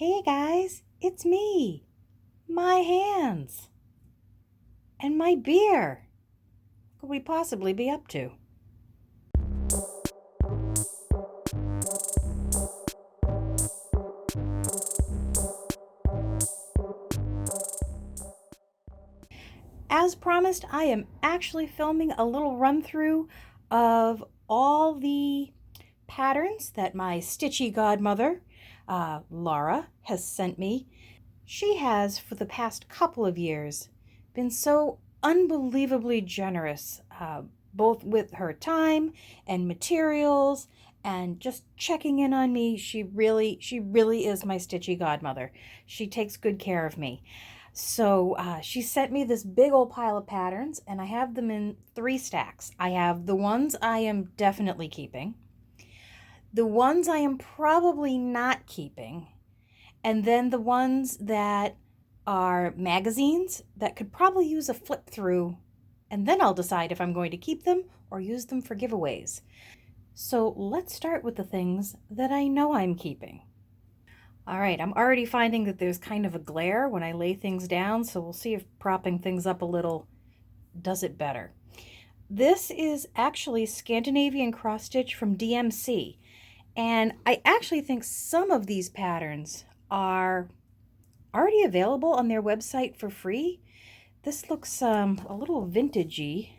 Hey guys, it's me, my hands, and my beer. What could we possibly be up to? As promised, I am actually filming a little run through of all the patterns that my stitchy godmother, Laura, has sent me. She has, for the past couple of years, been so unbelievably generous, both with her time and materials and just checking in on me. She really is my stitchy godmother. She takes good care of me. So she sent me this big old pile of patterns, and I have them in 3 stacks. I have the ones I am definitely keeping, the ones I am probably not keeping, and then the ones that are magazines that could probably use a flip through, and then I'll decide if I'm going to keep them or use them for giveaways. So let's start with the things that I know I'm keeping. All right, I'm already finding that there's kind of a glare when I lay things down, so we'll see if propping things up a little does it better. This is actually Scandinavian cross stitch from DMC, and I actually think some of these patterns are already available on their website for free. This looks a little vintagey,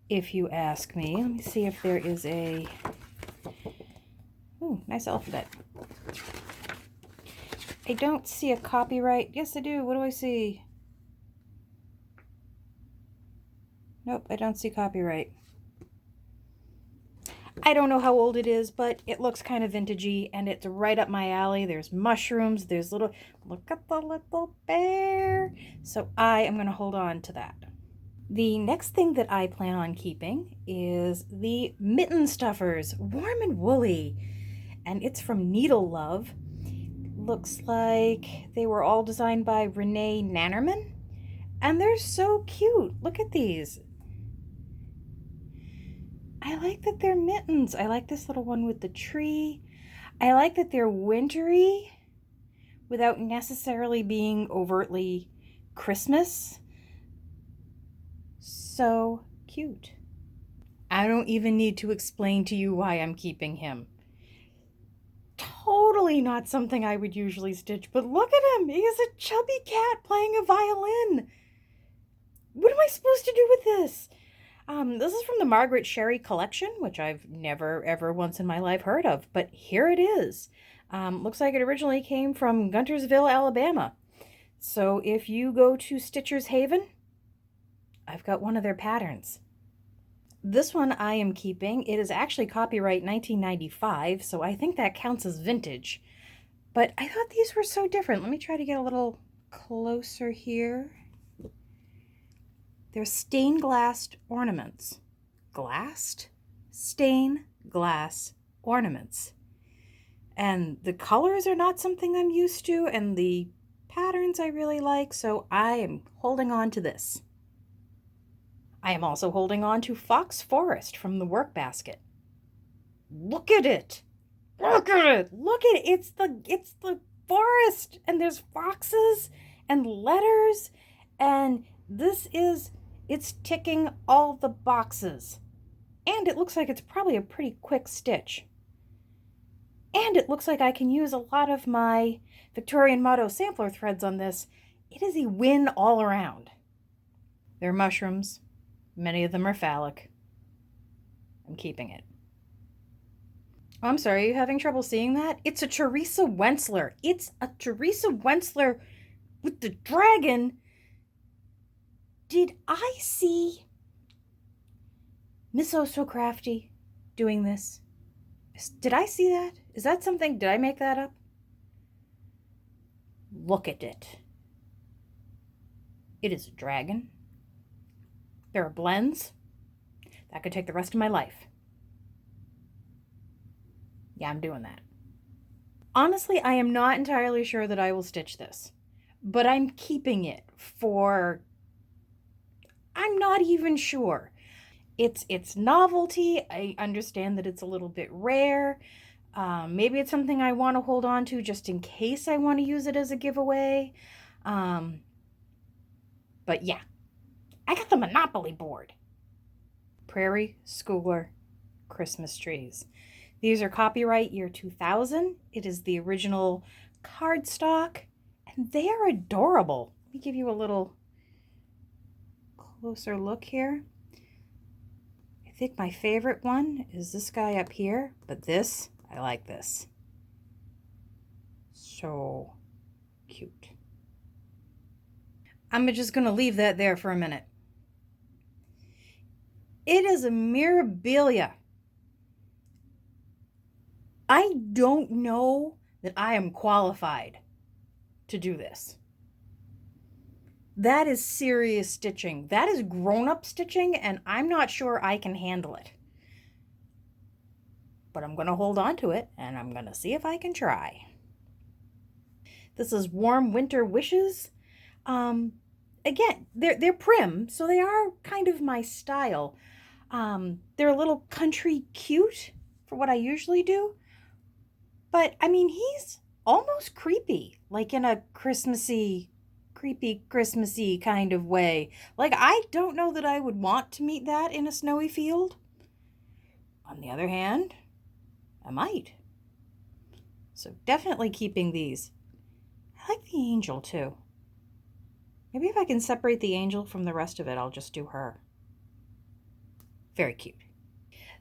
if you ask me. Let me see if there is a... Ooh, nice alphabet. I don't see a copyright. Yes, I do. What do I see? Nope, I don't see copyright. I don't know how old it is, but it looks kind of vintagey, and it's right up my alley. There's mushrooms, there's little... Look at the little bear! So I am going to hold on to that. The next thing that I plan on keeping is the Mitten Stuffers, warm and woolly, and it's from Needle Love. Looks like they were all designed by Renee Nannerman, and they're so cute. Look at these. I like that they're mittens. I like this little one with the tree. I like that they're wintry without necessarily being overtly Christmas. So cute. I don't even need to explain to you why I'm keeping him. Totally not something I would usually stitch, but look at him. He is a chubby cat playing a violin. What am I supposed to do with this? This is from the Margaret Sherry collection, which I've never, ever once in my life heard of, but here it is. Looks like it originally came from Guntersville, Alabama. So if you go to Stitcher's Haven, I've got one of their patterns. This one I am keeping. It is actually copyright 1995, so I think that counts as vintage. But I thought these were so different. Let me try to get a little closer here. They're stained glass ornaments. Glassed? Stained glass ornaments. And the colors are not something I'm used to, and the patterns I really like, so I am holding on to this. I am also holding on to Fox Forest from the Work Basket. Look at it! Look at it! Look at it! It's the forest, and there's foxes and letters, and it's ticking all the boxes. And it looks like it's probably a pretty quick stitch. And it looks like I can use a lot of my Victorian Motto sampler threads on this. It is a win all around. They're mushrooms. Many of them are phallic. I'm keeping it. Oh, I'm sorry, are you having trouble seeing that? It's a Teresa Wentzler. It's a Teresa Wentzler with the dragon. Did I see Miss Oh So Crafty doing this? Did I see that? Is that something? Did I make that up? Look at it. It is a dragon. There are blends. That could take the rest of my life. Yeah, I'm doing that. Honestly, I am not entirely sure that I will stitch this, but I'm keeping it for... I'm not even sure. It's novelty. I understand that it's a little bit rare. Maybe it's something I want to hold on to just in case I want to use it as a giveaway. Um, but yeah, I got the Monopoly board. Prairie Schooler Christmas trees. These are copyright year 2000. It is the original cardstock, and they are adorable. Let me give you a little closer look here. I think my favorite one is this guy up here, but this, I like this. So cute. I'm just going to leave that there for a minute. It is a Mirabilia. I don't know that I am qualified to do this. That is serious stitching. That is grown-up stitching, and I'm not sure I can handle it. But I'm going to hold on to it, and I'm going to see if I can try. This is Warm Winter Wishes. Again, they're prim, so they are kind of my style. They're a little country cute for what I usually do. But, I mean, he's almost creepy, like in a creepy Christmassy kind of way. Like, I don't know that I would want to meet that in a snowy field. On the other hand, I might. So definitely keeping these. I like the angel too. Maybe if I can separate the angel from the rest of it, I'll just do her. Very cute.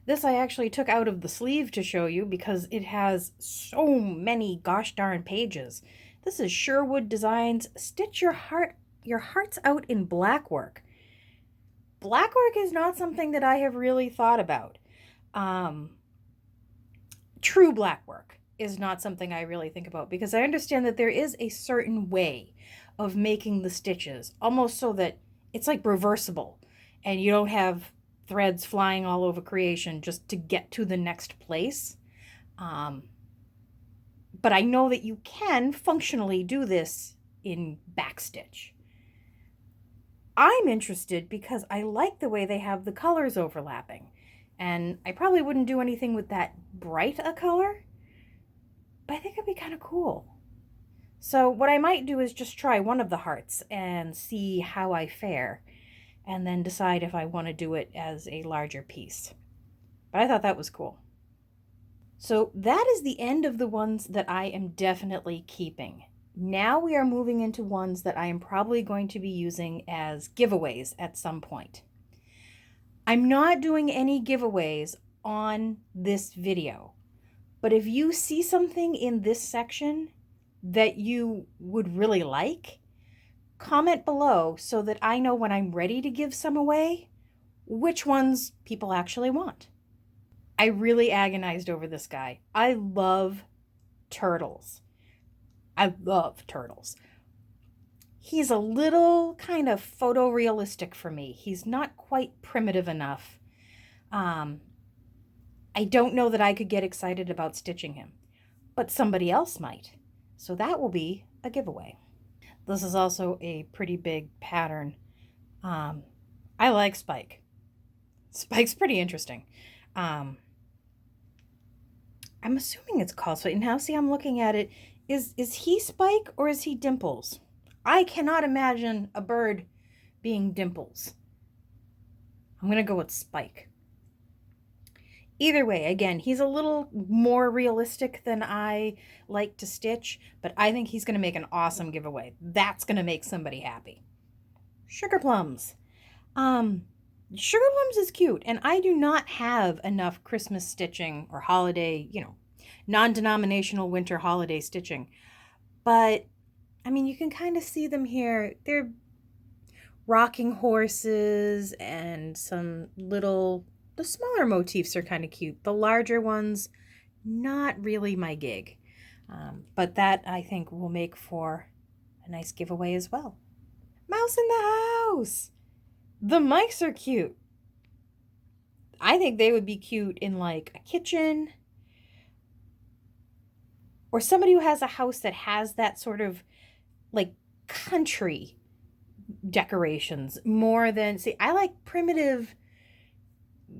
This I actually took out of the sleeve to show you because it has so many gosh darn pages. This is Sherwood Designs Stitch Your Hearts Out in Blackwork. Blackwork is not something that I have really thought about. True blackwork is not something I really think about because I understand that there is a certain way of making the stitches, almost so that it's like reversible and you don't have threads flying all over creation just to get to the next place. But I know that you can functionally do this in backstitch. I'm interested because I like the way they have the colors overlapping. And I probably wouldn't do anything with that bright a color, but I think it'd be kind of cool. So what I might do is just try one of the hearts and see how I fare, and then decide if I want to do it as a larger piece. But I thought that was cool. So that is the end of the ones that I am definitely keeping. Now we are moving into ones that I am probably going to be using as giveaways at some point. I'm not doing any giveaways on this video, but if you see something in this section that you would really like, comment below so that I know when I'm ready to give some away, which ones people actually want. I really agonized over this guy. I love turtles. I love turtles. He's a little kind of photorealistic for me. He's not quite primitive enough. I don't know that I could get excited about stitching him, but somebody else might. So that will be a giveaway. This is also a pretty big pattern. I like Spike. Spike's pretty interesting. I'm assuming it's called Spike. Now see, I'm looking at it. Is he Spike or is he Dimples? I cannot imagine a bird being Dimples. I'm going to go with Spike. Either way, again, he's a little more realistic than I like to stitch, but I think he's going to make an awesome giveaway. That's going to make somebody happy. Sugar Plums. Sugar Plums is cute, and I do not have enough Christmas stitching or holiday, non-denominational winter holiday stitching. But, I mean, you can kind of see them here. They're rocking horses and some little... The smaller motifs are kind of cute. The larger ones, not really my gig. But that, I think, will make for a nice giveaway as well. Mouse in the house! The mice are cute. I think they would be cute in, like, a kitchen. Or somebody who has a house that has that sort of, like, country decorations more than... See, I like primitive...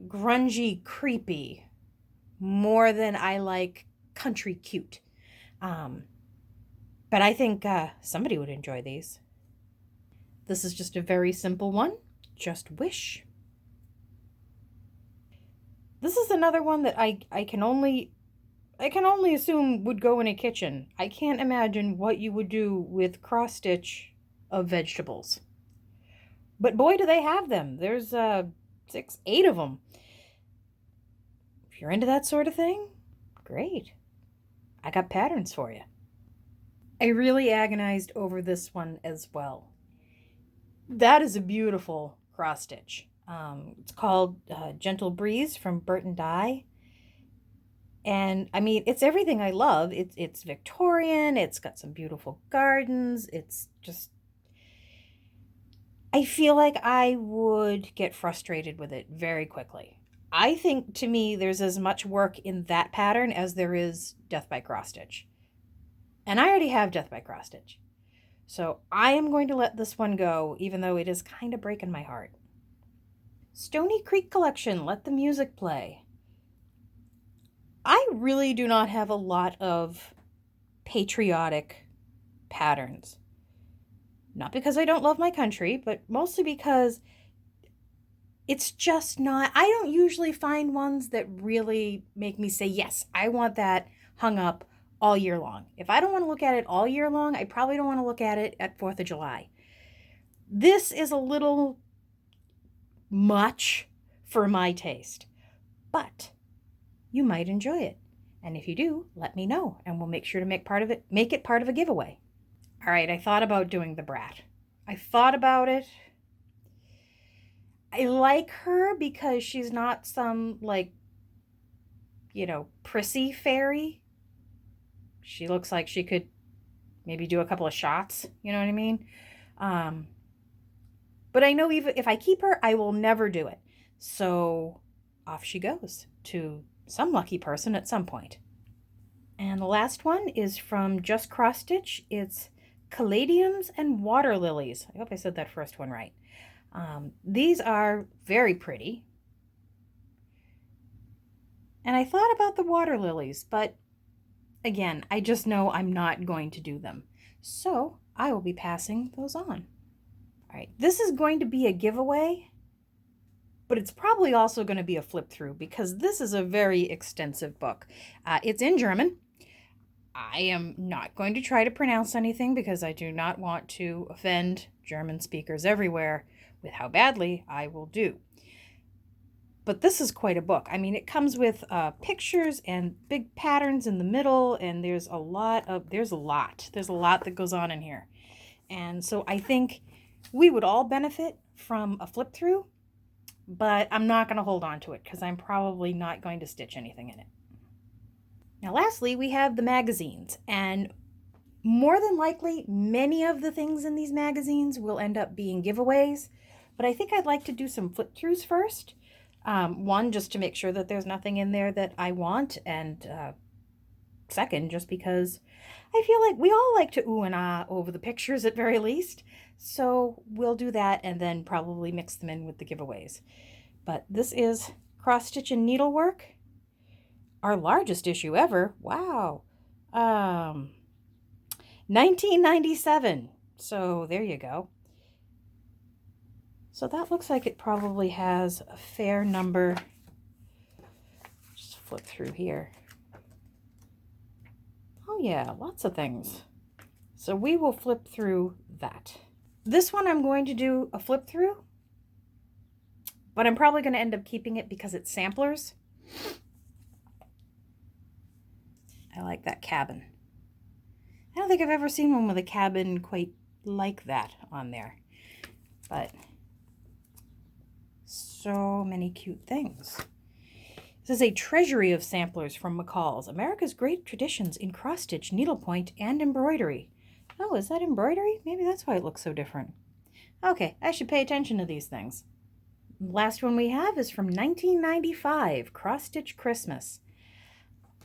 grungy, creepy more than I like country cute. But I think somebody would enjoy these. This is just a very simple one. Just Wish. This is another one that I can only assume would go in a kitchen. I can't imagine what you would do with cross stitch of vegetables. But boy, do they have them. There's 6, 8 of them. If you're into that sort of thing, great. I got patterns for you. I really agonized over this one as well. That is a beautiful cross stitch. It's called Gentle Breeze from Bert and Dye. And I mean, it's everything I love. It's Victorian. It's got some beautiful gardens. It's just, I feel like I would get frustrated with it very quickly. I think, to me, there's as much work in that pattern as there is Death by Cross Stitch. And I already have Death by Cross Stitch. So I am going to let this one go, even though it is kind of breaking my heart. Stony Creek Collection, Let the Music Play. I really do not have a lot of patriotic patterns. Not because I don't love my country, but mostly because it's just not, I don't usually find ones that really make me say, yes, I want that hung up all year long. If I don't want to look at it all year long, I probably don't want to look at it at 4th of July. This is a little much for my taste, but you might enjoy it. And if you do, let me know, and we'll make sure to make it part of a giveaway. All right, I thought about doing the Brat. I thought about it. I like her because she's not some, like, prissy fairy. She looks like she could maybe do a couple of shots, you know what I mean? But I know even if I keep her, I will never do it. So off she goes to some lucky person at some point. And the last one is from Just Cross Stitch. It's Caladiums and Waterlilies. I hope I said that first one right. These are very pretty. And I thought about the water lilies, but again, I just know I'm not going to do them. So I will be passing those on. All right, this is going to be a giveaway, but it's probably also going to be a flip through because this is a very extensive book. It's in German. I am not going to try to pronounce anything because I do not want to offend German speakers everywhere with how badly I will do. But this is quite a book. I mean, it comes with pictures and big patterns in the middle, and there's a lot that goes on in here. And so I think we would all benefit from a flip through, but I'm not going to hold on to it because I'm probably not going to stitch anything in it. Now, lastly, we have the magazines, and more than likely, many of the things in these magazines will end up being giveaways, but I think I'd like to do some flip throughs first. One, just to make sure that there's nothing in there that I want, and second, just because I feel like we all like to ooh and ah over the pictures at very least, so we'll do that and then probably mix them in with the giveaways. But this is Cross Stitch and Needlework, our largest issue ever. Wow. 1997. So there you go. So that looks like it probably has a fair number. Just flip through here. Oh yeah, lots of things. So we will flip through that. This one I'm going to do a flip through, but I'm probably going to end up keeping it because it's samplers. I like that cabin. I don't think I've ever seen one with a cabin quite like that on there, but so many cute things. This is a treasury of samplers from McCall's, America's Great Traditions in Cross-Stitch, Needlepoint, and Embroidery. Oh, is that embroidery? Maybe that's why it looks so different. Okay, I should pay attention to these things. The last one we have is from 1995, Cross-Stitch Christmas.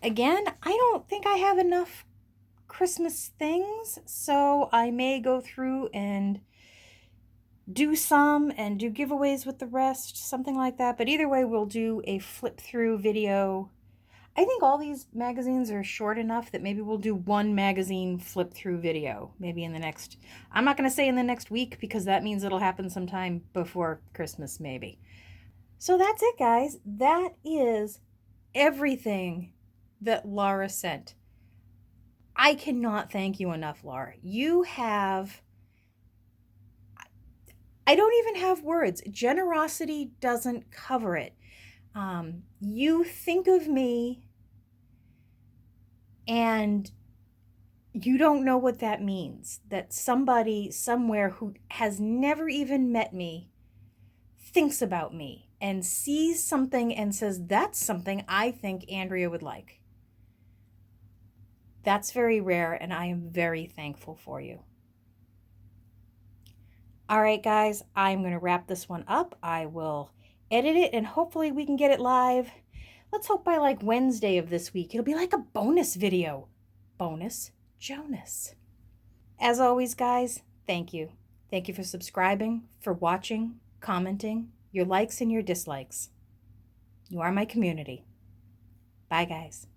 Again, I don't think I have enough Christmas things, so I may go through and do some and do giveaways with the rest, something like that. But either way, we'll do a flip through video. I think all these magazines are short enough that maybe we'll do one magazine flip through video, maybe in the next, I'm not going to say in the next week because that means it'll happen sometime before Christmas, maybe. So that's it, guys. That is everything that Laura sent. I cannot thank you enough, Laura. You have, I don't even have words. Generosity doesn't cover it. You think of me and you don't know what that means. That somebody somewhere who has never even met me thinks about me and sees something and says, that's something I think Andrea would like. That's very rare, and I am very thankful for you. All right, guys, I'm going to wrap this one up. I will edit it, and hopefully we can get it live. Let's hope by like Wednesday of this week. It'll be like a bonus video. Bonus Jonas. As always, guys, thank you. Thank you for subscribing, for watching, commenting, your likes and your dislikes. You are my community. Bye, guys.